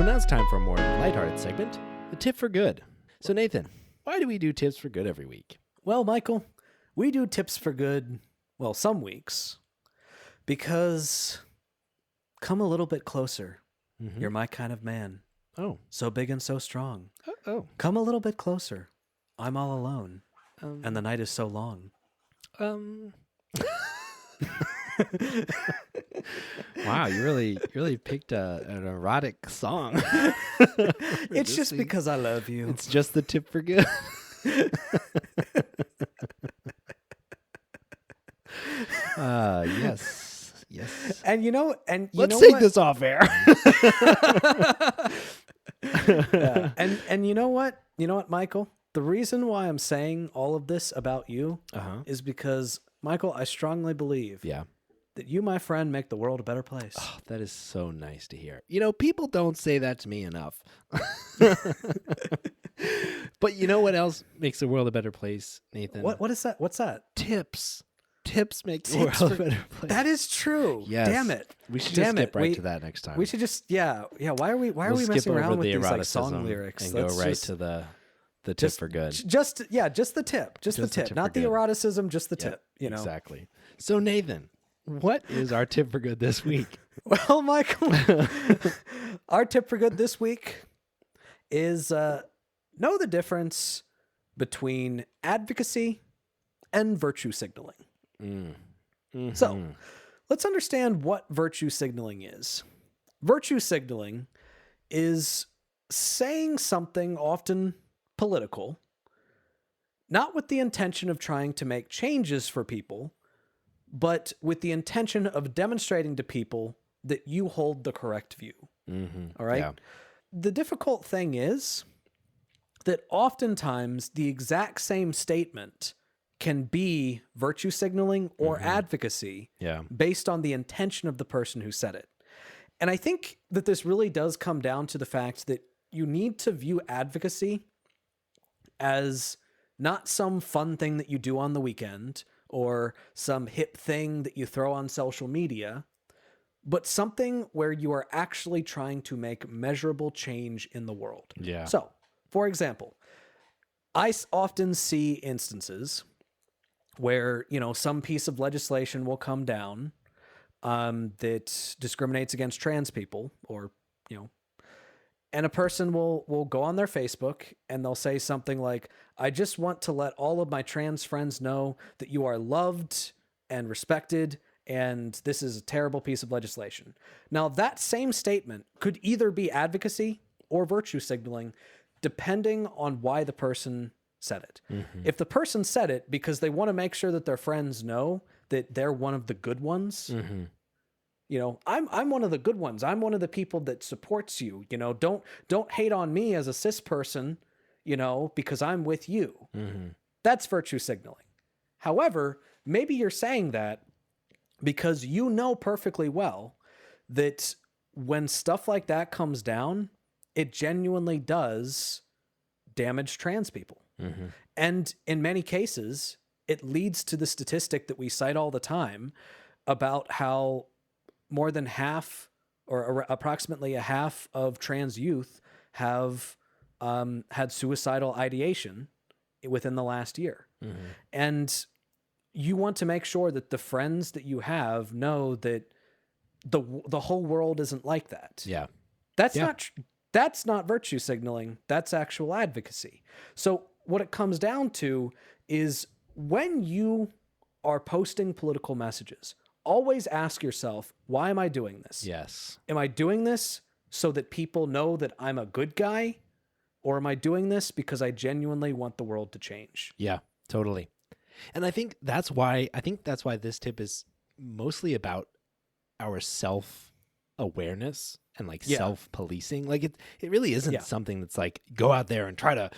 So now it's time for a more lighthearted segment, the tip for good. So Nathan, why do we do tips for good every week? Well, Michael, we do tips for good, well, some weeks, because come a little bit closer. Mm-hmm. You're my kind of man. Oh. So big and so strong. Oh. Come a little bit closer. I'm all alone. And the night is so long. Wow, you really picked an erotic song. It's just because I love you. It's just the tip for good. Yes. And Let's take this off air. Yeah. And you know what? You know what, Michael? The reason why I'm saying all of this about you is because, Michael, I strongly believe that you, my friend, make the world a better place. Oh, that is so nice to hear. People don't say that to me enough. But you know what else makes the world a better place, Nathan? What is that? What's that? Tips. Tips make the world a better place. That is true. Yes. Damn it. We should just skip right to that next time. We should just Why are we messing around with these like song lyrics and go right to the tip for good? Just the tip. Just the tip. Not the eroticism, just the tip. Exactly. So Nathan, what is our tip for good this week? Well, Michael, our tip for good this week is know the difference between advocacy and virtue signaling. Mm-hmm. So let's understand what virtue signaling is. Virtue signaling is saying something often political, not with the intention of trying to make changes for people, but with the intention of demonstrating to people that you hold the correct view. Mm-hmm. All right? Yeah. The difficult thing is that oftentimes the exact same statement can be virtue signaling or advocacy based on the intention of the person who said it. And I think that this really does come down to the fact that you need to view advocacy as not some fun thing that you do on the weekend or some hip thing that you throw on social media, but something where you are actually trying to make measurable change in the world. Yeah. So, for example, I often see instances where, some piece of legislation will come down that discriminates against trans people or, and a person will go on their Facebook and they'll say something like, I just want to let all of my trans friends know that you are loved and respected, and this is a terrible piece of legislation. Now, that same statement could either be advocacy or virtue signaling, depending on why the person said it. Mm-hmm. If the person said it because they want to make sure that their friends know that they're one of the good ones, I'm one of the good ones. I'm one of the people that supports you. Don't hate on me as a cis person, because I'm with you. Mm-hmm. That's virtue signaling. However, maybe you're saying that because you know perfectly well that when stuff like that comes down, it genuinely does damage trans people. Mm-hmm. And in many cases, it leads to the statistic that we cite all the time about how more than half or approximately a half of trans youth have had suicidal ideation within the last year. Mm-hmm. And you want to make sure that the friends that you have know that the whole world isn't like that. Yeah. That's not virtue signaling. That's actual advocacy. So what it comes down to is when you are posting political messages, always ask yourself, why am I doing this? Yes. Am I doing this so that people know that I'm a good guy? Or am I doing this because I genuinely want the world to change? Yeah, totally. And I think that's why this tip is mostly about our self-awareness and self-policing. Like it really isn't something that's like go out there and try to,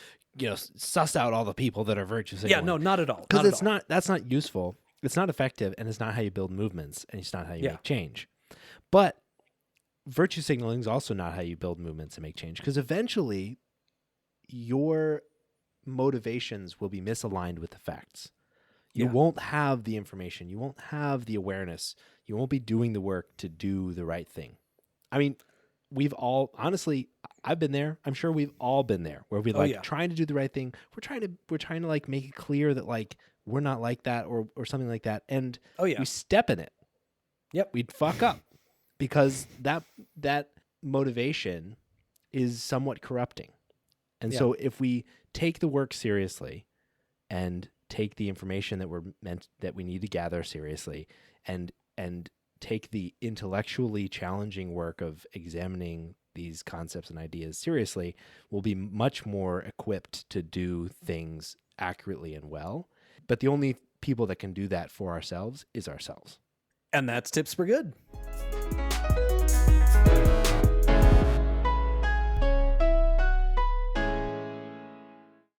suss out all the people that are virtue signaling. Yeah, no, not at all. Because that's not useful. It's not effective, and it's not how you build movements, and it's not how you make change. But virtue signaling is also not how you build movements and make change, because eventually your motivations will be misaligned with the facts. You won't have the information. You won't have the awareness. You won't be doing the work to do the right thing. I mean, we've all, honestly, I've been there. I'm sure we've all been there where we're like trying to do the right thing. We're trying to like make it clear that like we're not like that or something like that. And we step in it. Yep. We'd fuck up because that motivation is somewhat corrupting. And so if we take the work seriously and take the information that we need to gather seriously and take the intellectually challenging work of examining these concepts and ideas seriously, we'll be much more equipped to do things accurately and well. But the only people that can do that for ourselves is ourselves. And that's Tips for Good.